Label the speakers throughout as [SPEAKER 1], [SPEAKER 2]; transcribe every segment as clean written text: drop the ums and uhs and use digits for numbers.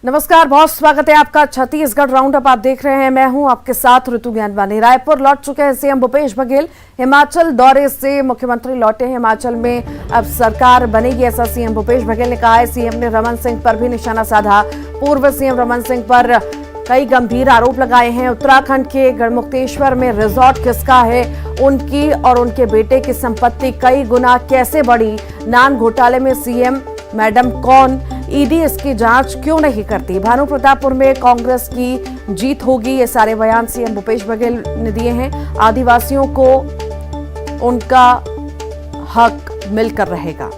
[SPEAKER 1] नमस्कार, बहुत स्वागत है आपका। छत्तीसगढ़ राउंड अप आप देख रहे हैं। मैं हूं आपके साथ ऋतु ज्ञानवानी। रायपुर लौट चुके हैं सीएम भूपेश बघेल। हिमाचल दौरे से मुख्यमंत्री लौटे। हिमाचल में अब सरकार बनेगी, ऐसा सीएम भूपेश बघेल ने कहा है। सीएम ने रमन सिंह पर भी निशाना साधा। पूर्व सीएम रमन सिंह पर कई गंभीर आरोप लगाए हैं। उत्तराखंड के गढ़मुक्तेश्वर में रिजॉर्ट किसका है, उनकी और उनके बेटे की संपत्ति कई गुना कैसे बढ़ी, नान घोटाले में सीएम मैडम कौन, ईडी इसकी जांच क्यों नहीं करती, भानु प्रतापपुर में कांग्रेस की जीत होगी, ये सारे बयान सीएम भूपेश बघेल ने दिए हैं। आदिवासियों को उनका हक मिलकर रहेगा।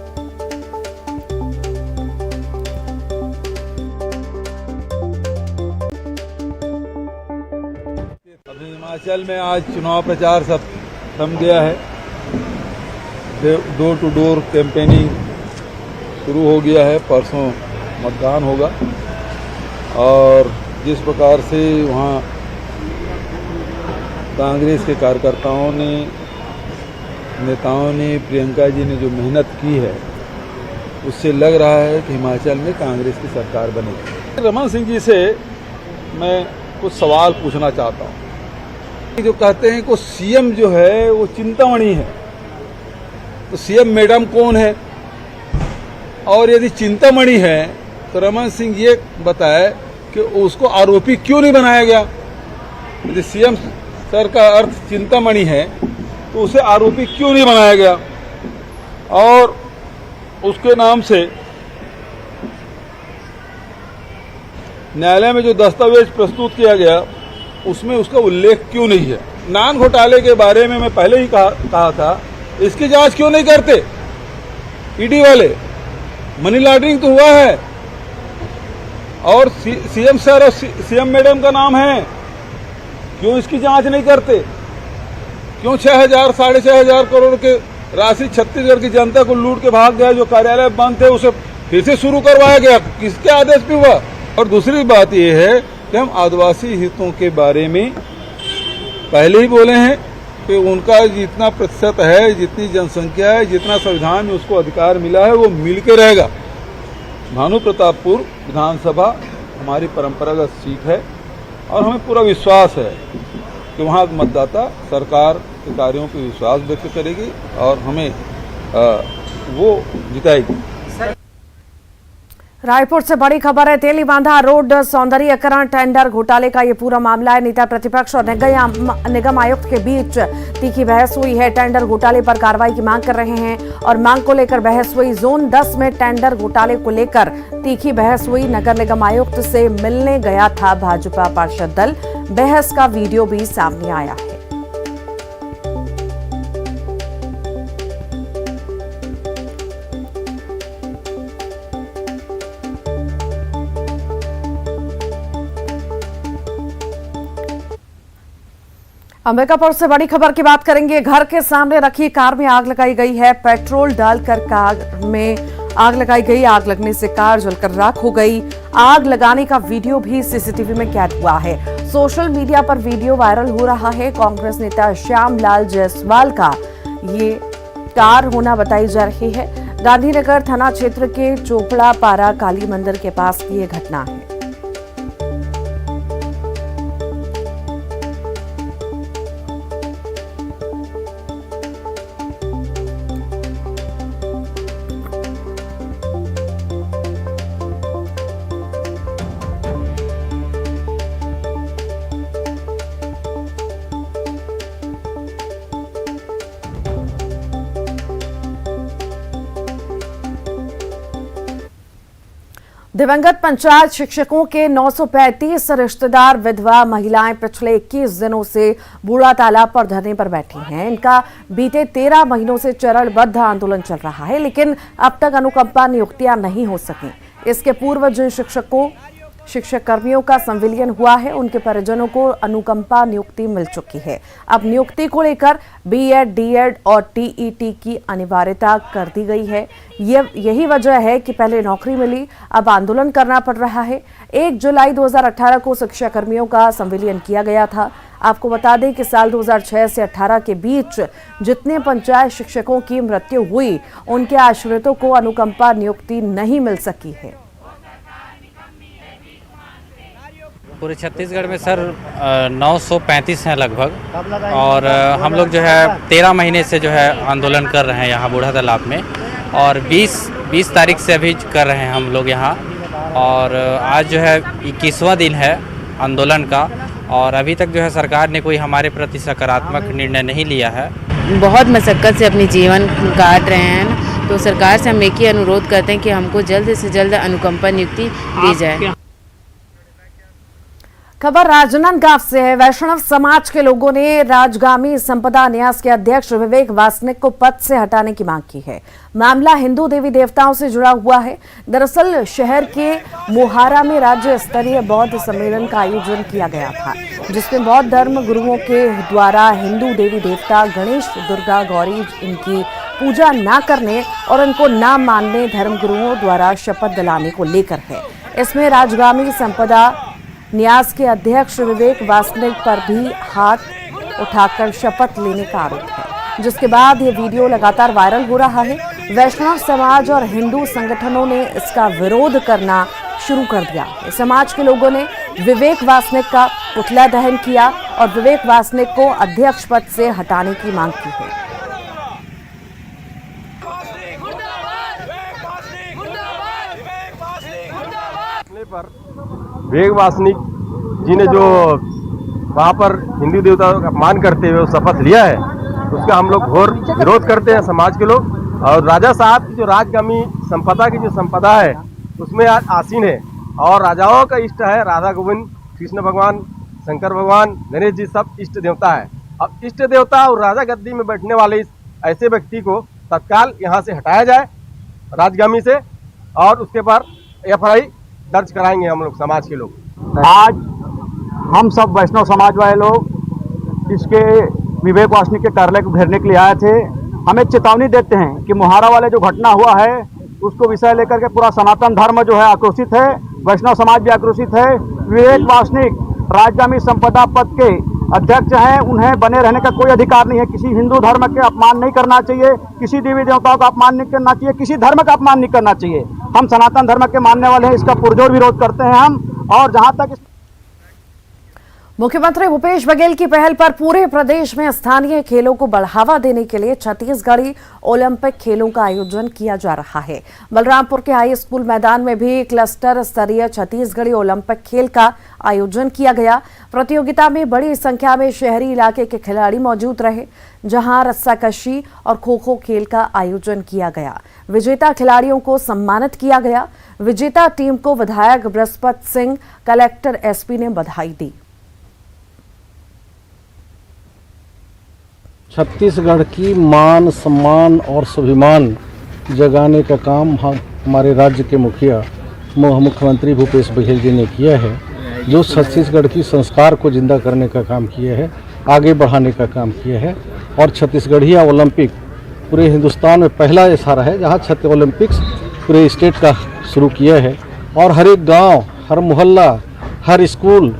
[SPEAKER 2] हिमाचल में आज चुनाव प्रचार सब थम गया है। डोर टू डोर कैंपेनिंग शुरू हो गया है। परसों मतदान होगा और जिस प्रकार से वहाँ कांग्रेस के कार्यकर्ताओं ने, नेताओं ने, प्रियंका जी ने जो मेहनत की है, उससे लग रहा है कि हिमाचल में कांग्रेस की सरकार बनेगी। रमन सिंह जी से मैं कुछ सवाल पूछना चाहता हूँ। जो कहते हैं कि सीएम जो है वो चिंतामणि है, तो सीएम मैडम कौन है? और यदि चिंतामणि है तो रमन सिंह ये बताए कि उसको आरोपी क्यों नहीं बनाया गया? यदि सीएम सर का अर्थ चिंतामणि है तो उसे आरोपी क्यों नहीं बनाया गया? और उसके नाम से न्यायालय में जो दस्तावेज प्रस्तुत किया गया उसमें उसका उल्लेख क्यों नहीं है? नान घोटाले के बारे में मैं पहले ही कहा था, इसकी जांच क्यों नहीं करते ईडी वाले? मनी लॉन्ड्रिंग तो हुआ है और सीएम सर और सीएम मैडम का नाम है, क्यों इसकी जांच नहीं करते? क्यों 6,000 साढ़े 6,000 करोड़ के राशि छत्तीसगढ़ की जनता को लूट के भाग गया? जो कार्यालय बंद थे उसे फिर से शुरू करवाया गया, किसके आदेश पे हुआ? और दूसरी बात यह है कि हम आदिवासी हितों के बारे में पहले ही बोले हैं कि उनका जितना प्रतिशत है, जितनी जनसंख्या है, जितना संविधान में उसको अधिकार मिला है, वो मिल के रहेगा। भानु प्रतापपुर विधानसभा हमारी परंपरागत सीट है और हमें पूरा विश्वास है कि वहाँ मतदाता सरकार के कार्यों पर विश्वास व्यक्त करेगी और हमें वो जिताएगी।
[SPEAKER 1] रायपुर से बड़ी खबर है। तेलीबांधा रोड सौंदर्यीकरण टेंडर घोटाले का ये पूरा मामला है। नेता प्रतिपक्ष और निगम आयुक्त के बीच तीखी बहस हुई है। टेंडर घोटाले पर कार्रवाई की मांग कर रहे हैं और मांग को लेकर बहस हुई। जोन 10 में टेंडर घोटाले को लेकर तीखी बहस हुई। नगर निगम आयुक्त से मिलने गया था भाजपा पार्षद दल। बहस का वीडियो भी सामने आया है। अंबिकापुर से बड़ी खबर की बात करेंगे। घर के सामने रखी कार में आग लगाई गई है। पेट्रोल डालकर कार में आग लगाई गई। आग लगने से कार जलकर राख हो गई। आग लगाने का वीडियो भी सीसीटीवी में कैद हुआ है। सोशल मीडिया पर वीडियो वायरल हो रहा है। कांग्रेस नेता श्यामलाल जायसवाल का ये कार होना बताई जा रही है। गांधीनगर थाना क्षेत्र के चोपड़ा पारा काली मंदिर के पास की ये घटना है। दिवंगत पंचायत शिक्षकों के 935 रिश्तेदार विधवा महिलाएं पिछले 21 दिनों से बूढ़ा तालाब पर धरने पर बैठी हैं। इनका बीते 13 महीनों से चरणबद्ध आंदोलन चल रहा है, लेकिन अब तक अनुकंपा नियुक्तियां नहीं हो सकी। इसके पूर्व जिन शिक्षक कर्मियों का संविलियन हुआ है, उनके परिजनों को अनुकंपा नियुक्ति मिल चुकी है। अब नियुक्ति को लेकर बीएड, डीएड और टीईटी की अनिवार्यता कर दी गई है। यही वजह है कि पहले नौकरी मिली, अब आंदोलन करना पड़ रहा है। 1 जुलाई 2018 को शिक्षा कर्मियों का संविलियन किया गया था। आपको बता दें कि साल 2006 से 18 के बीच जितने पंचायत शिक्षकों की मृत्यु हुई, उनके आश्रितों को अनुकंपा नियुक्ति नहीं मिल सकी है।
[SPEAKER 3] पूरे छत्तीसगढ़ में सर 935 हैं लगभग, और हम लोग जो है 13 महीने से जो है आंदोलन कर रहे हैं यहाँ बूढ़ा तालाब में, और 20 तारीख से अभी कर रहे हैं हम लोग यहाँ, और आज जो है 21वां दिन है आंदोलन का, और अभी तक जो है सरकार ने कोई हमारे प्रति सकारात्मक निर्णय नहीं लिया है।
[SPEAKER 4] बहुत मशक्क़त से अपनी जीवन काट रहे हैं, तो सरकार से हम एक ही अनुरोध करते हैं कि हमको जल्द से जल्द अनुकंपा नियुक्ति दी जाए।
[SPEAKER 1] खबर राजनांदगांव से है। वैष्णव समाज के लोगों ने राजगामी संपदा न्यास के अध्यक्ष विवेक वासनिक को पद से हटाने की मांग की है। मामला हिंदू देवी देवताओं से जुड़ा हुआ है। दरअसल शहर के मोहारा में राज्य स्तरीय बौद्ध सम्मेलन का आयोजन किया गया था, जिसमें बौद्ध धर्म गुरुओं के द्वारा हिंदू देवी देवता गणेश, दुर्गा, गौरी इनकी पूजा न करने और इनको न मानने धर्म गुरुओं द्वारा शपथ दिलाने को लेकर है। इसमें राजगामी संपदा न्यास के अध्यक्ष विवेक वासनिक पर भी हाथ उठाकर शपथ लेने का आरोप है, जिसके बाद ये वीडियो लगातार वायरल हो रहा है। वैष्णव समाज और हिंदू संगठनों ने इसका विरोध करना शुरू कर दिया। समाज के लोगों ने विवेक वासनिक का पुतला दहन किया और विवेक वासनिक को अध्यक्ष पद से हटाने की मांग की है।
[SPEAKER 5] विवेक वासनिक जी ने जो वहाँ पर हिंदू देवताओं का अपमान करते हुए शपथ लिया है, उसका हम लोग घोर विरोध करते हैं समाज के लोग। और राजा साहब की जो राजगामी संपदा की जो संपदा है उसमें आज आसीन है, और राजाओं का इष्ट है राधा गोविंद, कृष्ण भगवान, शंकर भगवान, गणेश जी सब इष्ट देवता है। अब इष्ट देवता और राजा गद्दी में बैठने वाले इस ऐसे व्यक्ति को तत्काल यहाँ से हटाया जाए राजगामी से, और उसके बाद FIR दर्ज कराएंगे हम लोग समाज के लोग।
[SPEAKER 6] आज हम सब वैष्णव समाज वाले लोग इसके विवेक वासनिक के कार्यालय को घेरने के लिए आए थे। हम एक चेतावनी देते हैं कि मोहारा वाले जो घटना हुआ है उसको विषय लेकर के पूरा सनातन धर्म जो है आक्रोशित है, वैष्णव समाज भी आक्रोशित है। विवेक वासनिक राजगामी संपदा पद के अध्यक्ष हैं, उन्हें बने रहने का कोई अधिकार नहीं है। किसी हिंदू धर्म के अपमान नहीं करना चाहिए, किसी देवी देवताओं का अपमान नहीं करना चाहिए, किसी धर्म का अपमान नहीं करना चाहिए। हम सनातन धर्म के मानने वाले हैं, इसका पुरजोर विरोध करते हैं हम। और जहां तक
[SPEAKER 1] मुख्यमंत्री भूपेश बघेल की पहल पर पूरे प्रदेश में स्थानीय खेलों को बढ़ावा देने के लिए छत्तीसगढ़ी ओलंपिक खेलों का आयोजन किया जा रहा है। बलरामपुर के हाई स्कूल मैदान में भी क्लस्टर स्तरीय छत्तीसगढ़ी ओलंपिक खेल का आयोजन किया गया। प्रतियोगिता में बड़ी संख्या में शहरी इलाके के खिलाड़ी मौजूद रहे, जहां रस्साकशी और खो खो खेल का आयोजन किया गया। विजेता खिलाड़ियों को सम्मानित किया गया। विजेता टीम को विधायक बृहस्पति सिंह, कलेक्टर SP ने बधाई दी।
[SPEAKER 7] छत्तीसगढ़ की मान, सम्मान और स्वाभिमान जगाने का काम हमारे राज्य के मुखिया मुख्यमंत्री भूपेश बघेल जी ने किया है, जो छत्तीसगढ़ की संस्कार को जिंदा करने का काम किया है, आगे बढ़ाने का काम किया है। और छत्तीसगढ़िया ओलंपिक पूरे हिंदुस्तान में पहला ऐसा रहा है जहाँ ओलंपिक्स पूरे स्टेट का शुरू किया है, और हर एक गांव, हर मोहल्ला, हर स्कूल,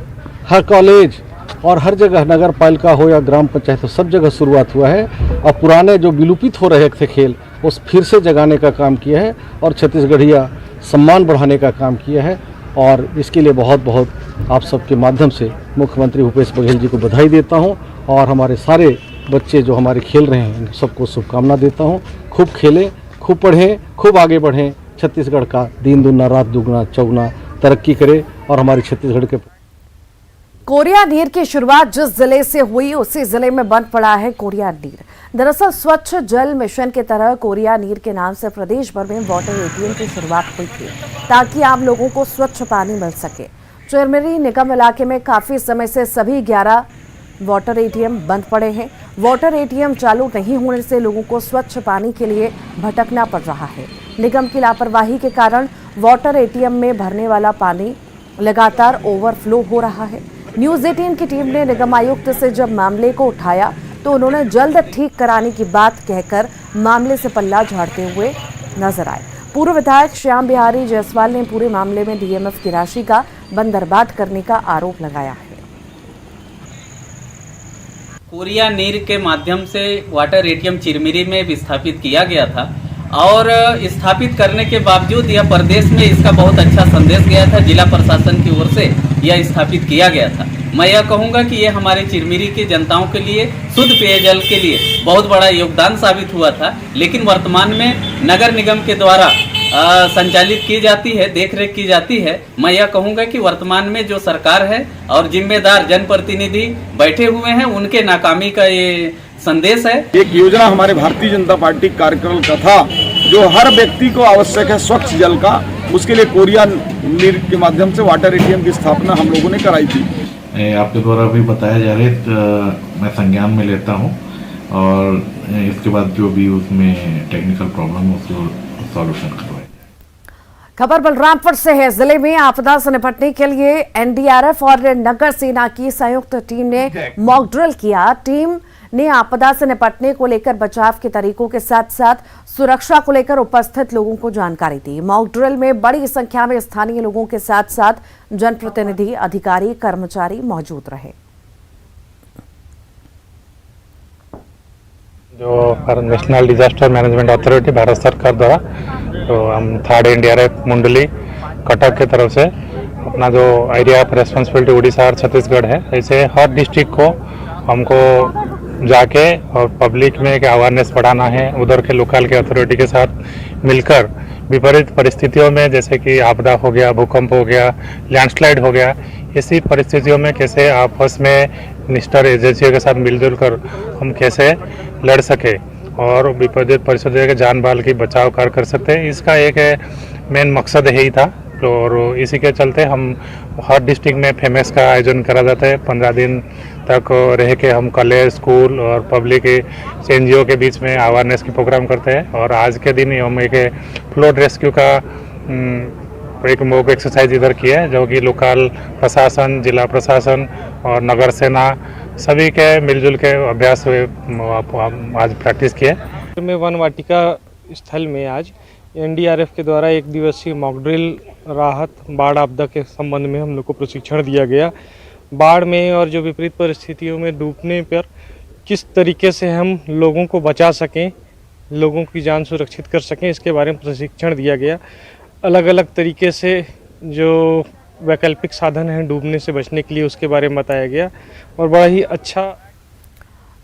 [SPEAKER 7] हर कॉलेज और हर जगह नगर पालिका हो या ग्राम पंचायत हो, सब जगह शुरुआत हुआ है। और पुराने जो विलुपित हो रहे थे खेल, उस फिर से जगाने का काम किया है और छत्तीसगढ़िया सम्मान बढ़ाने का काम किया है। और इसके लिए बहुत बहुत आप सबके माध्यम से मुख्यमंत्री भूपेश बघेल जी को बधाई देता हूं, और हमारे सारे बच्चे जो हमारे खेल रहे हैं इन सबको शुभकामना देता हूं। खूब खेलें, खूब पढ़ें, खूब आगे बढ़ें। छत्तीसगढ़ का दिन दुगना रात दुगना चौगुना तरक्की करे, और हमारे छत्तीसगढ़ के
[SPEAKER 1] कोरिया नीर की शुरुआत जिस जिले से हुई उसी जिले में बन पड़ा है कोरिया नीर। दरअसल स्वच्छ जल मिशन के तरह कोरिया नीर के नाम से प्रदेश भर में वाटर ATM की शुरुआत हुई थी, ताकि आम लोगों को स्वच्छ पानी मिल सके। चिरमिरी निगम इलाके में काफी समय से सभी 11 वाटर ATM बंद पड़े हैं। वाटर ATM चालू नहीं होने से लोगों को स्वच्छ पानी के लिए भटकना पड़ रहा है। निगम की लापरवाही के कारण वाटर ATM में भरने वाला पानी लगातार ओवरफ्लो हो रहा है। न्यूज़ 18 की टीम ने निगम आयुक्त से जब मामले को उठाया तो उन्होंने जल्द ठीक कराने की बात कहकर मामले से पल्ला झाड़ते हुए नजर आए। पूर्व विधायक श्याम बिहारी जायसवाल ने पूरे मामले में DMF की राशि का बंदरबाट करने का आरोप लगाया है।
[SPEAKER 8] कोरिया नीर के माध्यम से वाटर ATM चिरमिरी में विस्थापित किया गया था, और स्थापित करने के बावजूद यह प्रदेश में इसका बहुत अच्छा संदेश गया था जिला प्रशासन की ओर से यह स्थापित किया गया था। मैं यह कहूँगा कि ये हमारे चिरमिरी के जनताओं के लिए शुद्ध पेयजल के लिए बहुत बड़ा योगदान साबित हुआ था, लेकिन वर्तमान में नगर निगम के द्वारा संचालित की जाती है, देखरेख की जाती है। मैं यह कहूँगा कि वर्तमान में जो सरकार है और जिम्मेदार जनप्रतिनिधि बैठे हुए हैं, उनके नाकामी का ये संदेश है।
[SPEAKER 9] एक योजना हमारे भारतीय जनता पार्टी कार्यक्रम का था, जो हर व्यक्ति को आवश्यक है स्वच्छ जल का, उसके लिए कोरिया नीर के माध्यम से वाटर एटीएम की स्थापना हम लोगों ने कराई थी।
[SPEAKER 10] आपके द्वारा अभी बताया जा रहा है, मैं संज्ञान में लेता हूँ और इसके बाद जो भी उसमें टेक्निकल प्रॉब्लम उसको सॉल्यूशन करवाए।
[SPEAKER 1] खबर बलरामपुर से है। जिले में आपदा से निपटने के लिए एनडीआरएफ और नगर सेना की संयुक्त टीम ने मॉक ड्रिल किया। टीम ने आपदा से निपटने को लेकर बचाव के तरीकों के साथ साथ सुरक्षा को लेकर उपस्थित लोगों को जानकारी दी। मॉक ड्रिल में बड़ी संख्या में स्थानीय लोगों के साथ साथ जनप्रतिनिधि, अधिकारी, कर्मचारी मौजूद रहे।
[SPEAKER 11] जो national disaster management authority Bharat सरकार द्वारा, तो हम 3rd एनडीआरएफ मुंडली कटक की तरफ से अपना जो एरिया ऑफ रेस्पॉन्सिबिलिटी उड़ीसा और छत्तीसगढ़ है, ऐसे हर डिस्ट्रिक्ट को हमको जाके और पब्लिक में एक अवेयरनेस बढ़ाना है। उधर के लोकल के अथॉरिटी के साथ मिलकर विपरीत परिस्थितियों में, जैसे कि आपदा हो गया, भूकंप हो गया, लैंडस्लाइड हो गया, ऐसी परिस्थितियों में कैसे आपस में निष्ठर एजेंसियों के साथ मिलजुल कर हम कैसे लड़ सके और विपरीत परिस्थितियों के जान माल की बचाव कर सकते हैं। इसका एक मेन मकसद यही था और इसी के चलते हम हर डिस्ट्रिक्ट में फेमस का आयोजन करा जाता है। 15 दिन तक रह के हम कॉलेज, स्कूल और पब्लिक एनजीओ के बीच में अवेयरनेस की प्रोग्राम करते हैं। और आज के दिन हम एक फ्लोड रेस्क्यू का एक मॉक एक्सरसाइज इधर किया है, जो कि लोकल प्रशासन, जिला प्रशासन और नगर सेना सभी के मिलजुल के अभ्यास हुए आज प्रैक्टिस किए।
[SPEAKER 12] में वन वाटिका स्थल में आज एनडीआरएफ के द्वारा 1 दिवसीय मॉक ड्रिल राहत बाढ़ आपदा के संबंध में हम लोग को प्रशिक्षण दिया गया। बाढ़ में और जो विपरीत परिस्थितियों में डूबने पर किस तरीके से हम लोगों को बचा सकें, लोगों की जान सुरक्षित कर सकें, इसके बारे में प्रशिक्षण दिया गया। अलग अलग तरीके से जो वैकल्पिक साधन हैं डूबने से बचने के लिए, उसके बारे में बताया गया और बड़ा ही अच्छा।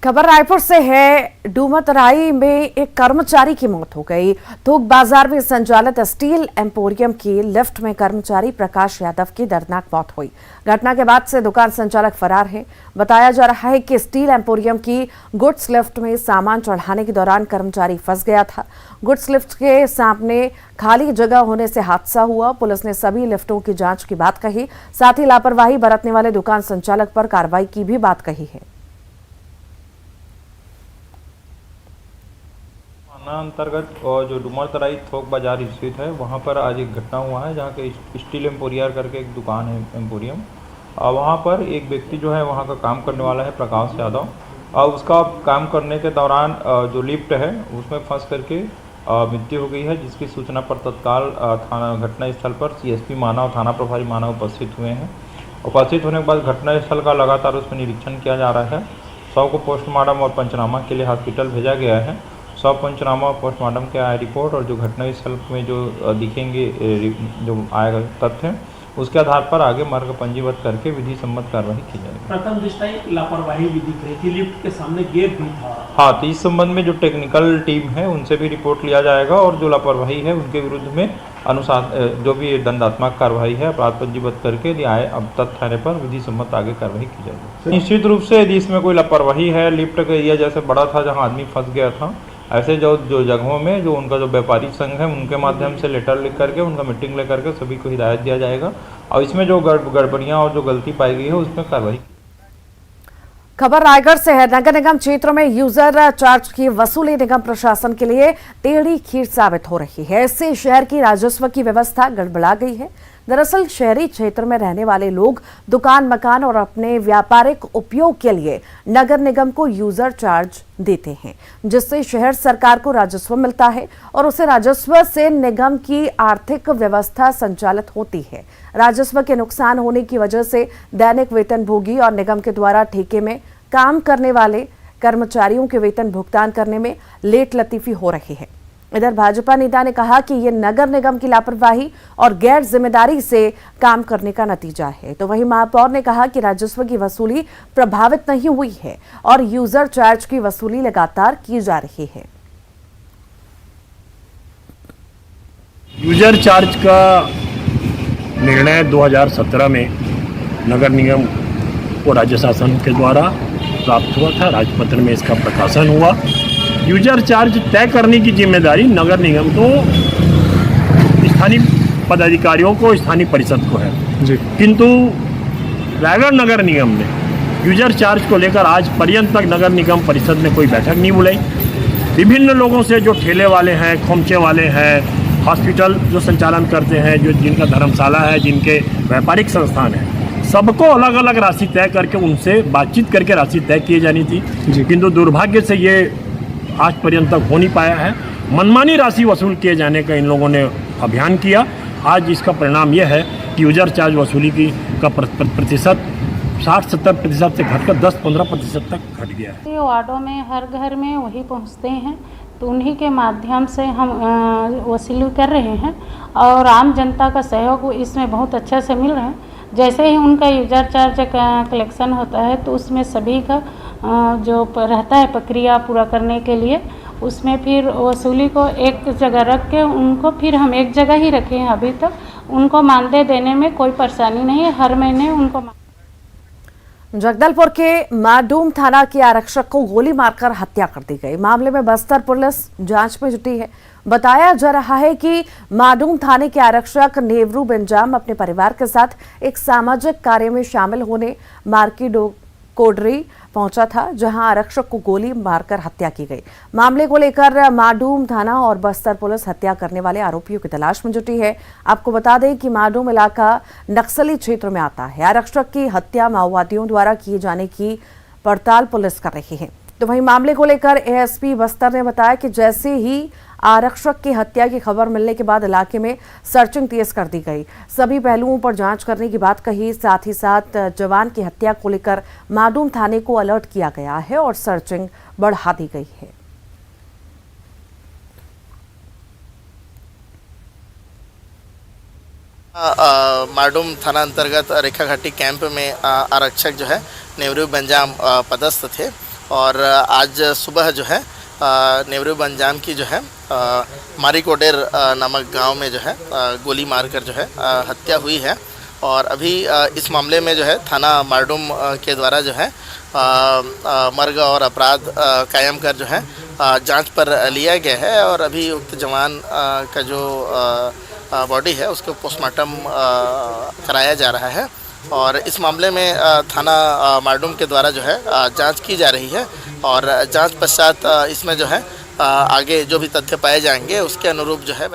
[SPEAKER 1] खबर रायपुर से है। डूमतराई में एक कर्मचारी की मौत हो गई। थोक बाजार में संचालित स्टील एम्पोरियम की लिफ्ट में कर्मचारी प्रकाश यादव की दर्दनाक मौत हुई। घटना के बाद से दुकान संचालक फरार है। बताया जा रहा है कि स्टील एम्पोरियम की गुड्स लिफ्ट में सामान चढ़ाने के दौरान कर्मचारी फंस गया था। गुड्स लिफ्ट के सामने खाली जगह होने से हादसा हुआ। पुलिस ने सभी लिफ्टों की जांच की बात कही, साथ ही लापरवाही बरतने वाले दुकान संचालक पर कार्रवाई की भी बात कही है।
[SPEAKER 13] थाना अंतर्गत जो डूमरतराई थोक बाजार स्थित है, वहाँ पर आज एक घटना हुआ है, जहाँ के स्टील एम्पोरियर करके एक दुकान है एम्पोरियम। वहाँ पर एक व्यक्ति जो है वहाँ का काम करने वाला है प्रकाश यादव, उसका काम करने के दौरान जो लिफ्ट है उसमें फंस करके मृत्यु हो गई है, जिसकी सूचना पर तत्काल थाना घटनास्थल पर सीएसपी मानव, थाना प्रभारी मानव उपस्थित हुए हैं। उपस्थित होने के बाद घटनास्थल का लगातार उसमें निरीक्षण किया जा रहा है। शव को पोस्टमार्टम और पंचनामा के लिए हॉस्पिटल भेजा गया है। सब पंचनामा और पोस्टमार्टम के आया रिपोर्ट और जो घटनास्थल में जो दिखेंगे, जो आएगा तथ्य, उसके आधार पर आगे मार्ग पंजीबद्ध करके विधि सम्मत कार्रवाई की जाएगी।
[SPEAKER 14] प्रथम दृष्टया लापरवाही भी दिख रही थी, लिफ्ट के सामने गेट भी था।
[SPEAKER 13] हाँ, तो इस संबंध में जो टेक्निकल टीम है उनसे भी रिपोर्ट लिया जाएगा और जो लापरवाही है उनके विरुद्ध में अनुसार जो भी दंडात्मक कार्रवाई है अपराध पंजीबद्ध करके यदि आए अब तथ्य आने पर विधि सम्मत आगे कार्रवाई की जाएगी। निश्चित रूप से यदि इसमें कोई लापरवाही है, लिफ्ट का एरिया जैसे बड़ा था जहाँ आदमी फंस गया था, ऐसे जो जगहों में जो उनका जो व्यापारी संघ है उनके माध्यम से लेटर लिख करके उनका मीटिंग ले करके सभी को हिदायत दिया जाएगा और इसमें जो गड़बड़ियां और जो गलती पाई गई है उसमें कार्रवाई।
[SPEAKER 1] खबर रायगढ़ से है। नगर निगम क्षेत्र में यूजर चार्ज की वसूली निगम प्रशासन के लिए टेढ़ी खीर साबित हो रही है। इससे शहर की राजस्व की व्यवस्था गड़बड़ा गई है। दरअसल शहरी क्षेत्र में रहने वाले लोग दुकान, मकान और अपने व्यापारिक उपयोग के लिए नगर निगम को यूजर चार्ज देते हैं, जिससे शहर सरकार को राजस्व मिलता है और उसे राजस्व से निगम की आर्थिक व्यवस्था संचालित होती है। राजस्व के नुकसान होने की वजह से दैनिक वेतनभोगी और निगम के द्वारा ठेके में काम करने वाले कर्मचारियों के वेतन भुगतान करने में लेट लतीफी हो रही है। इधर भाजपा नेता ने कहा कि ये नगर निगम की लापरवाही और गैर जिम्मेदारी से काम करने का नतीजा है। तो वहीं महापौर ने कहा कि राजस्व की वसूली प्रभावित नहीं हुई है और यूजर चार्ज की वसूली लगातार की जा रही है।
[SPEAKER 15] यूजर चार्ज का निर्णय 2017 में नगर निगम को राज्य शासन के द्वारा प्राप्त हुआ था। राजपत्र में इसका प्रकाशन हुआ। यूजर चार्ज तय करने की जिम्मेदारी नगर निगम को, स्थानीय पदाधिकारियों को, स्थानीय परिषद को है जी। किंतु रायगढ़ नगर निगम ने यूजर चार्ज को लेकर आज पर्यंत तक नगर निगम परिषद ने कोई बैठक नहीं बुलाई। विभिन्न लोगों से, जो ठेले वाले हैं, खोमचे वाले हैं, हॉस्पिटल जो संचालन करते हैं, जो जिनका धर्मशाला है, जिनके व्यापारिक संस्थान है, सबको अलग अलग राशि तय करके उनसे बातचीत करके राशि तय की जानी थी। किंतु दुर्भाग्य से ये आज पर्यंत तक हो नहीं पाया है। मनमानी राशि वसूल किए जाने का इन लोगों ने अभियान किया। आज इसका परिणाम यह है कि यूजर चार्ज वसूली का प्रतिशत 60-70% से घटकर 10-15% तक घट गया है।
[SPEAKER 16] वार्डों में हर घर में वही पहुंचते हैं, तो उन्हीं के माध्यम से हम वसूली कर रहे हैं और आम जनता का सहयोग इसमें बहुत अच्छा से मिल रहा है। जैसे ही उनका यूजर चार्ज का कलेक्शन होता है तो उसमें सभी का जो रहता है प्रक्रिया पूरा करने के लिए, उसमें फिर वसूली को एक जगह रख के उनको फिर हम एक जगह ही रखे हैं। अभी तक उनको मानदेय देने में कोई परेशानी नहीं है। हर महीने उनको।
[SPEAKER 1] जगदलपुर के माडूम थाना के आरक्षक को गोली मारकर हत्या कर दी गई। मामले में बस्तर पुलिस जांच में जुटी है। बताया जा रहा है कि माडूम थाने के आरक्षक नेवरू बेंजाम अपने परिवार के साथ एक सामाजिक कार्य में शामिल होने मार्केट कोडरी पहुंचा था, जहां आरक्षक को गोली मारकर हत्या की गई। मामले को लेकर माडूम थाना और बस्तर पुलिस हत्या करने वाले आरोपियों की तलाश में जुटी है। आपको बता दें कि माडूम इलाका नक्सली क्षेत्र में आता है। आरक्षक की हत्या माओवादियों द्वारा किए जाने की पड़ताल पुलिस कर रही है। तो वहीं मामले को लेकर एएसपी बस्तर ने बताया कि जैसे ही आरक्षक की हत्या की खबर मिलने के बाद इलाके में सर्चिंग तेज कर दी गई। सभी पहलुओं पर जांच करने की बात कही। साथ ही साथ जवान की हत्या को लेकर माडूम थाने को अलर्ट किया गया है और सर्चिंग बढ़ा दी गई है।
[SPEAKER 17] माडूम थाना अंतर्गत रेखा घाटी कैंप में आरक्षक जो है नेवरू बेंजाम पदस्थ थे और आज सुबह जो है नेवरू बेंजाम की जो है मारीकोडेर नामक गांव में जो है गोली मारकर जो है हत्या हुई है। और अभी इस मामले में जो है थाना माडूम के द्वारा जो है मर्ग और अपराध कायम कर जो है जांच पर लिया गया है और अभी उक्त जवान का जो बॉडी है उसको पोस्टमार्टम कराया जा रहा है। और इस मामले में थाना माडूम के द्वारा जो है जांच की जा रही है और जांच पश्चात इसमें जो है आगे जो भी तथ्य पाए जाएंगे उसके अनुरूप जो है।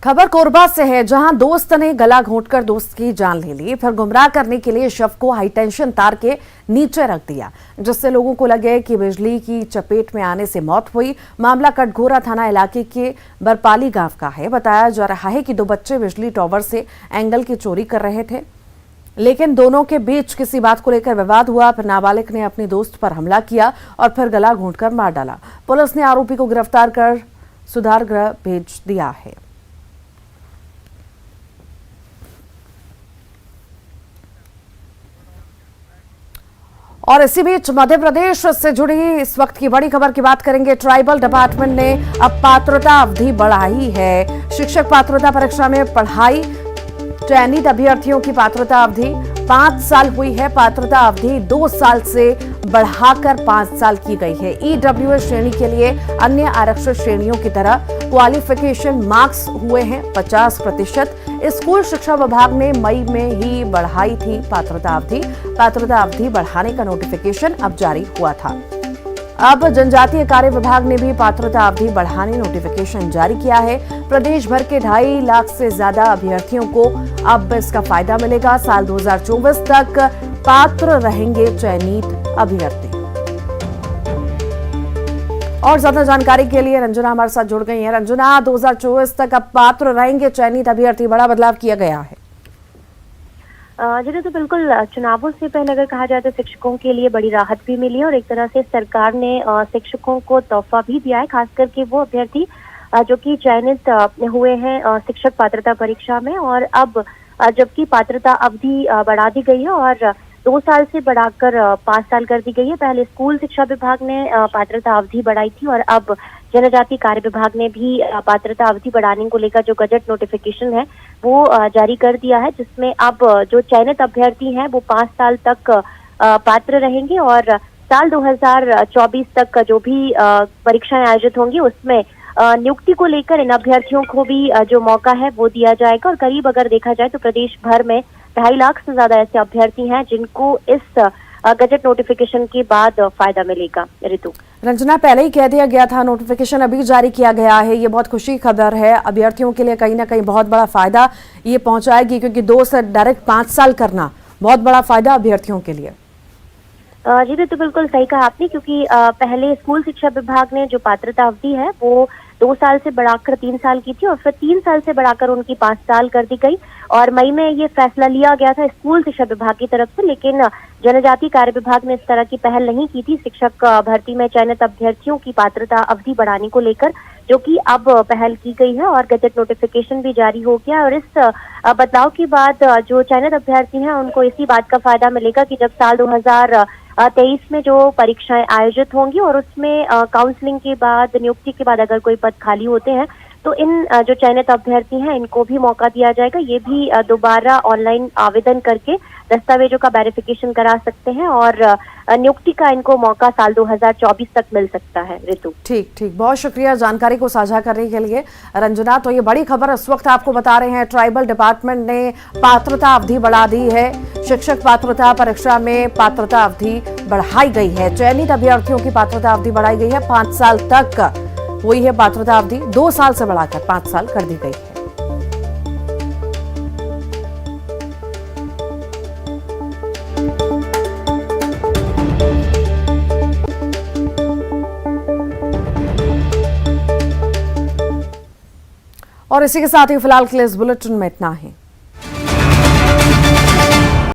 [SPEAKER 1] खबर कोरबा से है, जहां दोस्त ने गला घोंटकर दोस्त की जान ले ली, फिर गुमराह करने के लिए शव को हाईटेंशन तार के नीचे रख दिया, जिससे लोगों को लगे कि बिजली की चपेट में आने से मौत हुई। मामला कटघोरा थाना इलाके के बरपाली गांव का है। बताया जा रहा है कि दो बच्चे बिजली टावर से एंगल की चोरी कर रहे थे, लेकिन दोनों के बीच किसी बात को लेकर विवाद हुआ। फिर नाबालिग ने अपने दोस्त पर हमला किया और फिर गला घोंटकर मार डाला। पुलिस ने आरोपी को गिरफ्तार कर सुधार गृह भेज दिया है। और इसी बीच मध्य प्रदेश से जुड़ी इस वक्त की बड़ी खबर की बात करेंगे। ट्राइबल डिपार्टमेंट ने अब पात्रता अवधि बढ़ाई है। शिक्षक पात्रता परीक्षा में पढ़ाई चयनित अभ्यर्थियों की पात्रता अवधि 5 साल हुई है। पात्रता अवधि 2 साल से बढ़ाकर 5 साल की गई है। ईडब्ल्यूएस श्रेणी के लिए अन्य आरक्षित श्रेणियों की तरह क्वालिफिकेशन मार्क्स हुए हैं 50%। स्कूल शिक्षा विभाग ने मई में ही बढ़ाई थी पात्रता अवधि। पात्रता अवधि बढ़ाने का नोटिफिकेशन अब जारी हुआ था। अब जनजातीय कार्य विभाग ने भी पात्रता अवधि बढ़ाने नोटिफिकेशन जारी किया है। प्रदेश भर के 2.5 लाख से ज्यादा अभ्यर्थियों को अब इसका फायदा मिलेगा। साल 2024 तक पात्र रहेंगे चयनित अभ्यर्थी। और ज्यादा जानकारी के लिए रंजना हमारे साथ जुड़ गई हैं। रंजना, 2024 तक अब पात्र रहेंगे चयनित अभ्यर्थी, बड़ा बदलाव किया गया है।
[SPEAKER 18] जी तो बिल्कुल, चुनावों से पहले अगर कहा जाए तो शिक्षकों के लिए बड़ी राहत भी मिली और एक तरह से सरकार ने शिक्षकों को तोहफा भी दिया है, खास करके वो अभ्यर्थी जो कि चयनित हुए हैं शिक्षक पात्रता परीक्षा में। और अब जबकि पात्रता अवधि बढ़ा दी गई है और 2 साल से बढ़ाकर 5 साल कर दी गई है। पहले स्कूल शिक्षा विभाग ने पात्रता अवधि बढ़ाई थी और अब जनजाति कार्य विभाग ने भी पात्रता अवधि बढ़ाने को लेकर जो गजट नोटिफिकेशन है वो जारी कर दिया है, जिसमें अब जो चयनित अभ्यर्थी हैं वो 5 साल तक पात्र रहेंगे और साल 2024 तक जो भी परीक्षाएं आयोजित होंगी उसमें नियुक्ति को लेकर इन अभ्यर्थियों को भी जो मौका है वो दिया जाएगा। और करीब अगर देखा जाए तो प्रदेश भर में 2.5 लाख से ज्यादा ऐसे अभ्यर्थी हैं जिनको इस गजट नोटिफिकेशन के बाद फायदा मिलेगा। ऋतु
[SPEAKER 1] रंजना, पहले ही कह दिया गया था, नोटिफिकेशन अभी जारी किया गया है। ये बहुत खुशी खबर है, अभ्यर्थियों के लिए कहीं ना कहीं बहुत बड़ा फायदा ये पहुंचाएगी, क्योंकि 2 से डायरेक्ट 5 साल करना बहुत बड़ा फायदा अभ्यर्थियों के लिए।
[SPEAKER 18] जी तो बिल्कुल सही कहा आपने, क्योंकि पहले स्कूल शिक्षा विभाग ने जो पात्रता अवधि है वो 2 साल से बढ़ाकर 3 साल की थी और फिर 3 साल से बढ़ाकर उनकी 5 साल कर दी गई। और मई में ये फैसला लिया गया था स्कूल शिक्षा विभाग की तरफ से, लेकिन जनजाति कार्य विभाग ने इस तरह की पहल नहीं की थी शिक्षक भर्ती में चयनित अभ्यर्थियों की पात्रता अवधि बढ़ाने को लेकर, जो कि अब पहल की गई है और गजट नोटिफिकेशन भी जारी हो गया। और इस बदलाव के बाद जो चयनित अभ्यर्थी हैं उनको इसी बात का फायदा मिलेगा कि जब साल 2023 में जो परीक्षाएं आयोजित होंगी और उसमें काउंसलिंग के बाद, नियुक्ति के बाद अगर कोई पद खाली होते हैं तो इन जो चयनित अभ्यर्थी हैं इनको भी मौका दिया जाएगा। ये भी दोबारा ऑनलाइन आवेदन करके दस्तावेजों का वेरिफिकेशन करा सकते हैं और नियुक्ति का इनको मौका साल 2024 तक मिल सकता है। ऋतु
[SPEAKER 1] ठीक, बहुत शुक्रिया जानकारी को साझा करने के लिए रंजना। तो ये बड़ी खबर इस वक्त आपको बता रहे हैं, ट्राइबल डिपार्टमेंट ने पात्रता अवधि बढ़ा दी है। शिक्षक पात्रता परीक्षा में पात्रता अवधि बढ़ाई गई है, चयनित अभ्यर्थियों की पात्रता अवधि बढ़ाई गई है। 5 साल तक हुई है पात्रता अवधि, 2 साल से बढ़ाकर 5 साल कर दी गई है। और इसी के साथ ही फिलहाल के लिए इस बुलेटिन में इतना ही।